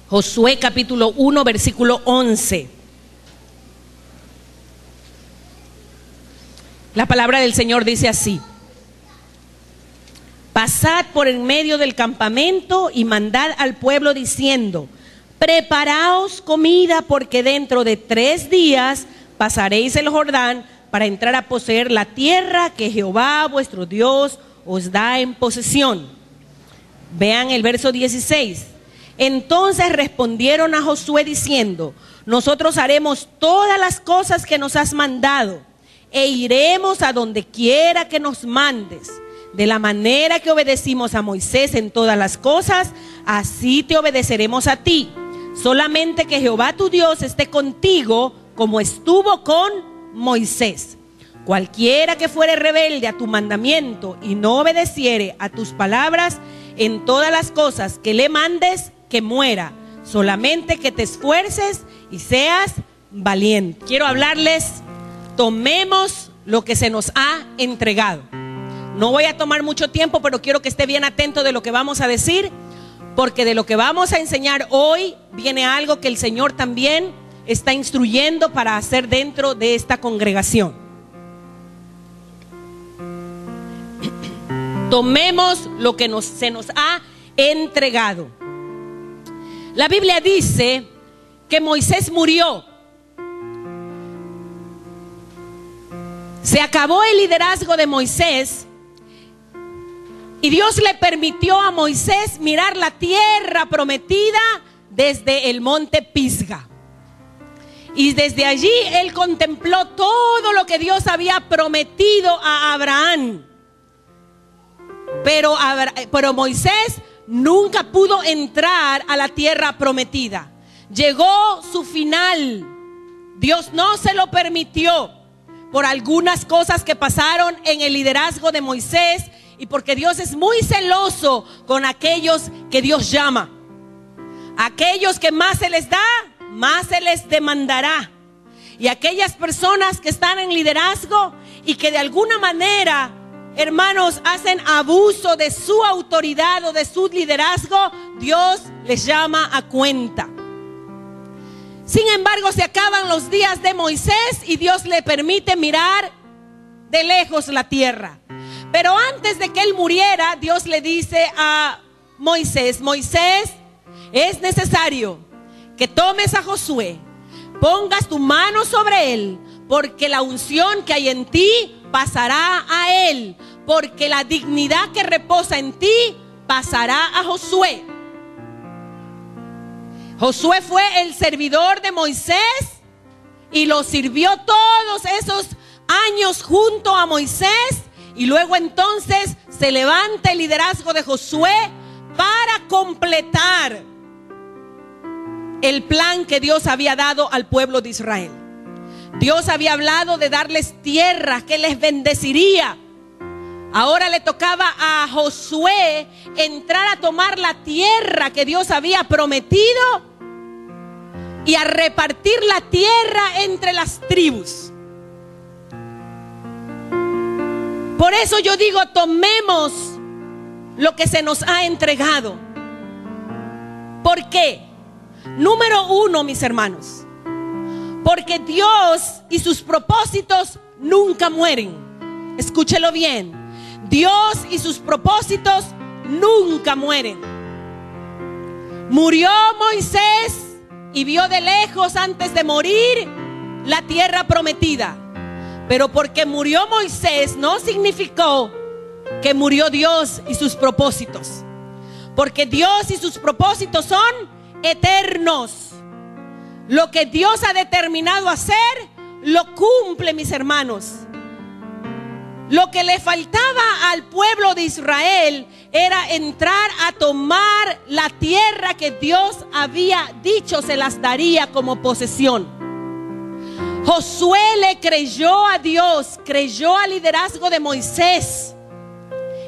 Josué capítulo 1, versículo 11. La palabra del Señor dice así: pasad por en medio del campamento y mandad al pueblo diciendo: preparaos comida, porque dentro de 3 días pasaréis el Jordán para entrar a poseer la tierra que Jehová vuestro Dios os da en posesión. Vean el verso 16. Entonces respondieron a Josué diciendo: nosotros haremos todas las cosas que nos has mandado, e iremos a donde quiera que nos mandes. De la manera que obedecimos a Moisés en todas las cosas, así te obedeceremos a ti. Solamente que Jehová tu Dios esté contigo, como estuvo con Moisés. Cualquiera que fuere rebelde a tu mandamiento y no obedeciere a tus palabras en todas las cosas que le mandes, que muera. Solamente que te esfuerces y seas valiente. Quiero hablarles: tomemos lo que se nos ha entregado. No voy a tomar mucho tiempo, pero quiero que esté bien atento de lo que vamos a decir, porque de lo que vamos a enseñar hoy viene algo que el Señor también está instruyendo para hacer dentro de esta congregación. Tomemos lo que se nos ha entregado. La Biblia dice que Moisés murió. Se acabó el liderazgo de Moisés y Dios le permitió a Moisés mirar la tierra prometida desde el monte Pisga. Y desde allí él contempló todo lo que Dios había prometido a Abraham. Pero Moisés nunca pudo entrar a la tierra prometida. Llegó su final. Dios no se lo permitió por algunas cosas que pasaron en el liderazgo de Moisés, y porque Dios es muy celoso con aquellos que Dios llama. Aquellos que más se les da, más se les demandará. Y aquellas personas que están en liderazgo y que de alguna manera, hermanos, hacen abuso de su autoridad o de su liderazgo, Dios les llama a cuenta. Sin embargo, se acaban los días de Moisés y Dios le permite mirar de lejos la tierra. Pero antes de que él muriera, Dios le dice a Moisés: Moisés, es necesario que tomes a Josué, pongas tu mano sobre él, porque la unción que hay en ti pasará a él, porque la dignidad que reposa en ti pasará a Josué. Josué fue el servidor de Moisés y lo sirvió todos esos años junto a Moisés, y luego entonces se levanta el liderazgo de Josué para completar el plan que Dios había dado al pueblo de Israel. Dios había hablado de darles tierra, que les bendeciría. Ahora le tocaba a Josué entrar a tomar la tierra que Dios había prometido y a repartir la tierra entre las tribus. Por eso yo digo, tomemos lo que se nos ha entregado. ¿Por qué? Número 1, mis hermanos, porque Dios y sus propósitos nunca mueren. Escúchelo bien. Dios y sus propósitos nunca mueren. Murió Moisés y vio de lejos, antes de morir, la tierra prometida. Pero porque murió Moisés no significó que murió Dios y sus propósitos. Porque Dios y sus propósitos son eternos. Lo que Dios ha determinado hacer, lo cumple, mis hermanos. Lo que le faltaba al pueblo de Israel era entrar a tomar la tierra que Dios había dicho se las daría como posesión. Josué le creyó a Dios, creyó al liderazgo de Moisés,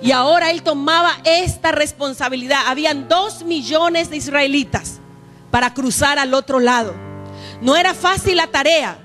y ahora él tomaba esta responsabilidad. Habían 2 millones de israelitas para cruzar al otro lado. No era fácil la tarea.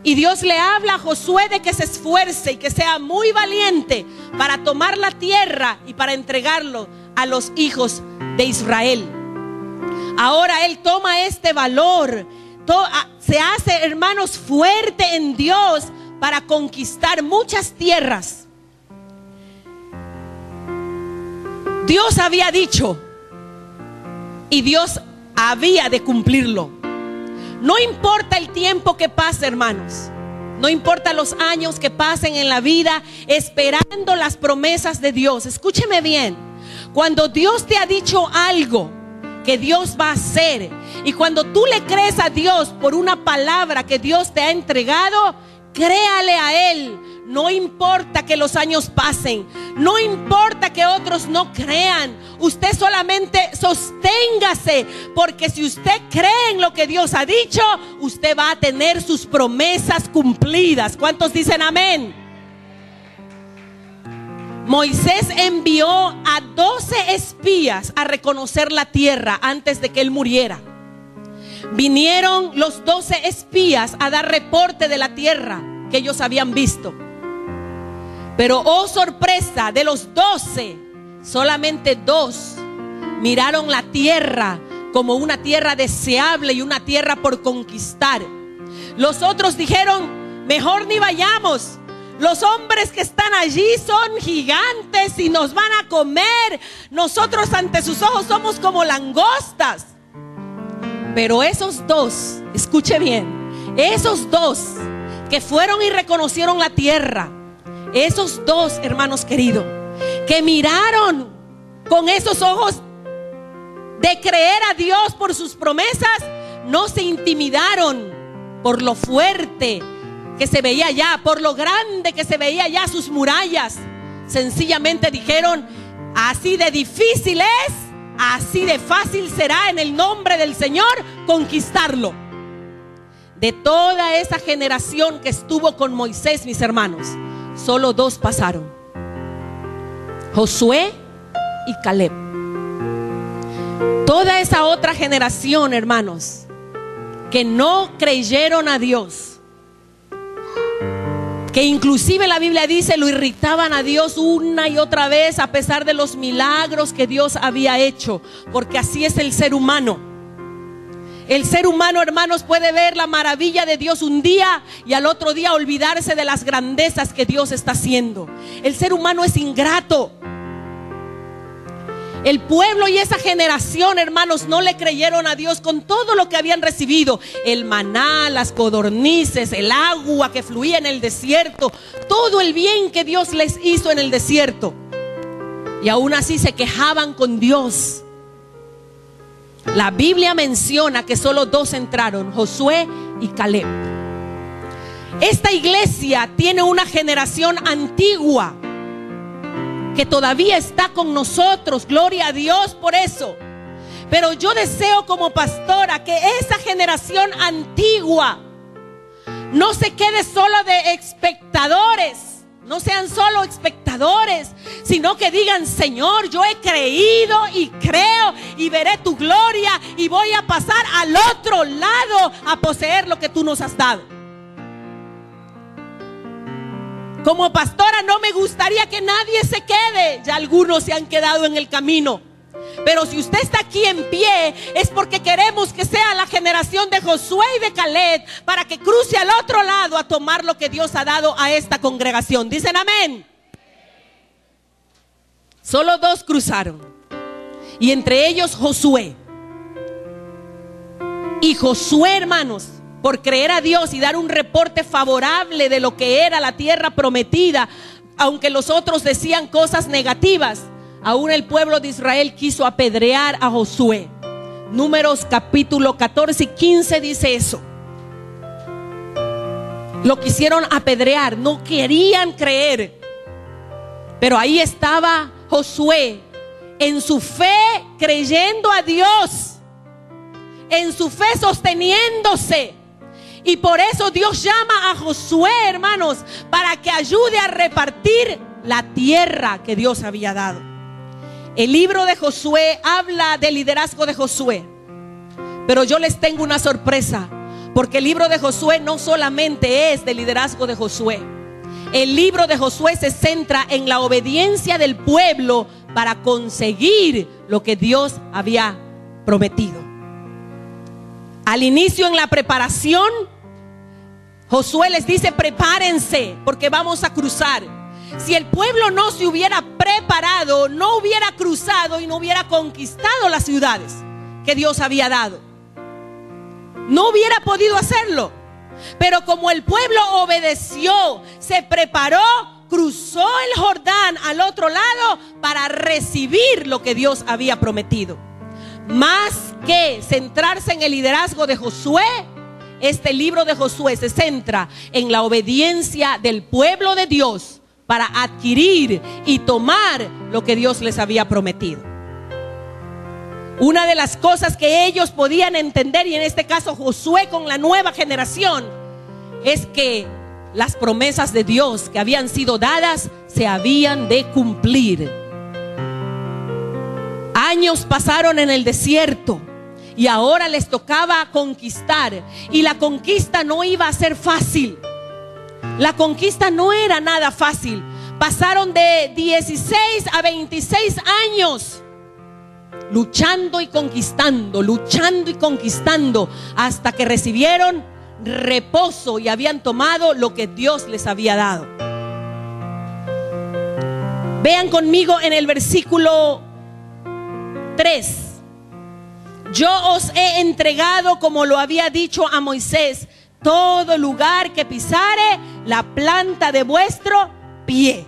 Y Dios le habla a Josué de que se esfuerce y que sea muy valiente para tomar la tierra y para entregarlo a los hijos de Israel. Ahora él toma este valor, se hace, hermanos, fuerte en Dios para conquistar muchas tierras. Dios había dicho y Dios había de cumplirlo. No importa el tiempo que pase, hermanos, no importa los años que pasen en la vida esperando las promesas de Dios. Escúcheme bien, cuando Dios te ha dicho algo que Dios va a hacer, y cuando tú le crees a Dios por una palabra que Dios te ha entregado, créale a Él. No importa que los años pasen, no importa que otros no crean, usted solamente sosténgase, porque si usted cree en lo que Dios ha dicho, usted va a tener sus promesas cumplidas. ¿Cuántos dicen amén? Moisés envió a 12 espías a reconocer la tierra antes de que él muriera. Vinieron los 12 espías a dar reporte de la tierra que ellos habían visto. Pero oh sorpresa, de los 12, solamente 2 miraron la tierra como una tierra deseable y una tierra por conquistar. Los otros dijeron: mejor ni vayamos. Los hombres que están allí son gigantes y nos van a comer. Nosotros ante sus ojos somos como langostas. Pero esos 2, escuche bien, esos 2 que fueron y reconocieron la tierra, esos 2, hermanos queridos, que miraron con esos ojos de creer a Dios por sus promesas, no se intimidaron por lo fuerte que se veía allá, por lo grande que se veía allá sus murallas. Sencillamente dijeron: así de difícil es, así de fácil será en el nombre del Señor conquistarlo. De toda esa generación que estuvo con Moisés, mis hermanos, solo 2 pasaron: Josué y Caleb. Toda esa otra generación, hermanos, que no creyeron a Dios, que inclusive la Biblia dice lo irritaban a Dios una y otra vez a pesar de los milagros que Dios había hecho, porque así es el ser humano. El ser humano, hermanos, puede ver la maravilla de Dios un día y al otro día olvidarse de las grandezas que Dios está haciendo. El ser humano es ingrato. El pueblo y esa generación, hermanos, no le creyeron a Dios con todo lo que habían recibido: el maná, las codornices, el agua que fluía en el desierto, todo el bien que Dios les hizo en el desierto. Y aún así se quejaban con Dios. La Biblia menciona que solo 2 entraron: Josué y Caleb. Esta iglesia tiene una generación antigua que todavía está con nosotros, gloria a Dios por eso. Pero yo deseo como pastora que esa generación antigua no se quede solo de espectadores, no sean solo espectadores, sino que digan: Señor, yo he creído y creo y veré tu gloria y voy a pasar al otro lado a poseer lo que tú nos has dado. Como pastora no me gustaría que nadie se quede. Ya algunos se han quedado en el camino. Pero si usted está aquí en pie, es porque queremos que sea la generación de Josué y de Caleb, para que cruce al otro lado a tomar lo que Dios ha dado a esta congregación. ¿Dicen amén? Solo 2 cruzaron, y entre ellos Josué. Y Josué, hermanos, por creer a Dios y dar un reporte favorable de lo que era la tierra prometida, aunque los otros decían cosas negativas, aún el pueblo de Israel quiso apedrear a Josué. Números capítulo 14 y 15 dice eso. Lo quisieron apedrear, no querían creer. Pero ahí estaba Josué, en su fe creyendo a Dios, en su fe sosteniéndose. Y por eso Dios llama a Josué, hermanos, para que ayude a repartir la tierra que Dios había dado. El libro de Josué habla del liderazgo de Josué, pero yo les tengo una sorpresa, porque el libro de Josué no solamente es del liderazgo de Josué. El libro de Josué se centra en la obediencia del pueblo para conseguir lo que Dios había prometido. Al inicio, en la preparación, Josué les dice: prepárense porque vamos a cruzar. Si el pueblo no se hubiera preparado, no hubiera cruzado y no hubiera conquistado las ciudades que Dios había dado. No hubiera podido hacerlo. Pero como el pueblo obedeció, se preparó, cruzó el Jordán al otro lado para recibir lo que Dios había prometido. Más que centrarse en el liderazgo de Josué, este libro de Josué se centra en la obediencia del pueblo de Dios para adquirir y tomar lo que Dios les había prometido. Una de las cosas que ellos podían entender, y en este caso Josué con la nueva generación, es que las promesas de Dios que habían sido dadas se habían de cumplir. Años pasaron en el desierto y ahora les tocaba conquistar, y la conquista no iba a ser fácil. La conquista no era nada fácil. Pasaron de 16 a 26 años luchando y conquistando, hasta que recibieron reposo y habían tomado lo que Dios les había dado. Vean conmigo en el versículo 3. Yo os he entregado, como lo había dicho a Moisés, todo lugar que pisare la planta de vuestro pie.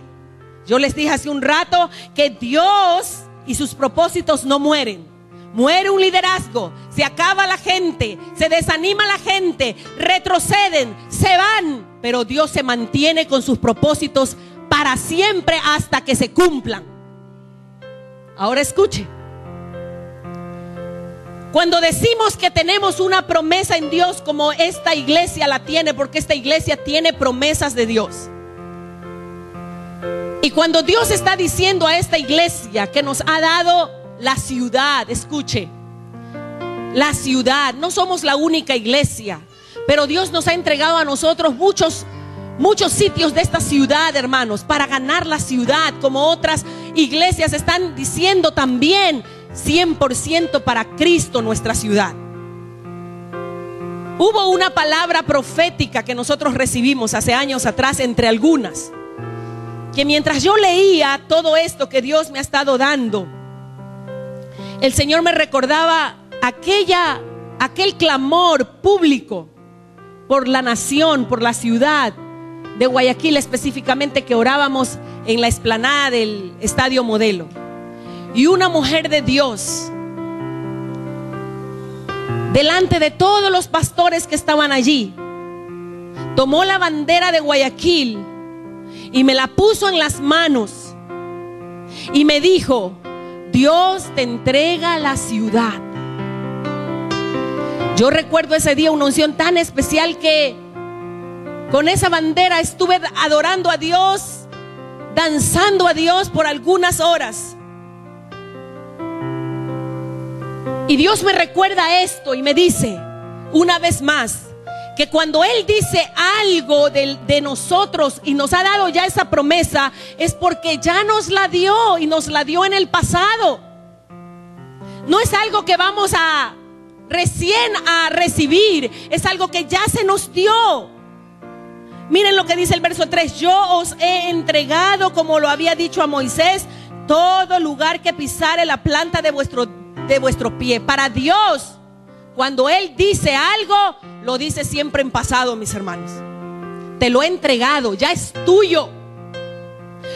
Yo les dije hace un rato que Dios y sus propósitos no mueren. Muere un liderazgo, se acaba la gente, se desanima la gente, retroceden, se van, pero Dios se mantiene con sus propósitos para siempre hasta que se cumplan. Ahora escuche. Cuando decimos que tenemos una promesa en Dios, como esta iglesia la tiene, porque esta iglesia tiene promesas de Dios. Y cuando Dios está diciendo a esta iglesia que nos ha dado la ciudad, escuche, la ciudad, no somos la única iglesia, pero Dios nos ha entregado a nosotros muchos sitios de esta ciudad, hermanos, para ganar la ciudad, como otras iglesias están diciendo también, 100% para Cristo nuestra ciudad. Hubo una palabra profética que nosotros recibimos hace años atrás, entre algunas, que mientras yo leía todo esto que Dios me ha estado dando, el Señor me recordaba aquel clamor público por la nación, por la ciudad de Guayaquil específicamente, que orábamos en la explanada del Estadio Modelo. Y una mujer de Dios, delante de todos los pastores que estaban allí, tomó la bandera de Guayaquil y me la puso en las manos y me dijo: Dios te entrega la ciudad. Yo recuerdo ese día una unción tan especial que con esa bandera estuve adorando a Dios, danzando a Dios por algunas horas. Y Dios me recuerda esto y me dice una vez más que cuando Él dice algo de nosotros y nos ha dado ya esa promesa, es porque ya nos la dio, y nos la dio en el pasado. No es algo que vamos a recién a recibir, es algo que ya se nos dio. Miren lo que dice el verso 3: yo os he entregado, como lo había dicho a Moisés, todo lugar que pisare la planta de vuestro pie. Para Dios, cuando Él dice algo, lo dice siempre en pasado, mis hermanos. Te lo he entregado, ya es tuyo.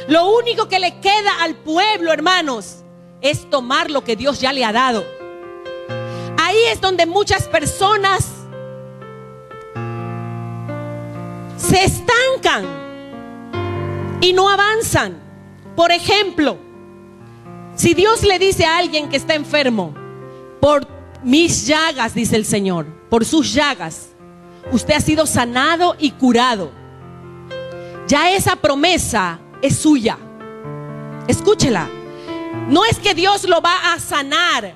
Lo único que le queda al pueblo, hermanos, es tomar lo que Dios ya le ha dado. Ahí es donde muchas personas se estancan y no avanzan. Por ejemplo, si Dios le dice a alguien que está enfermo: por mis llagas, dice el Señor, por sus llagas usted ha sido sanado y curado, ya esa promesa es suya. Escúchela. No es que Dios lo va a sanar,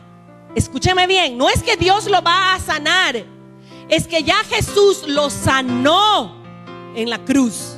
escúcheme bien, no es que Dios lo va a sanar, es que ya Jesús lo sanó en la cruz.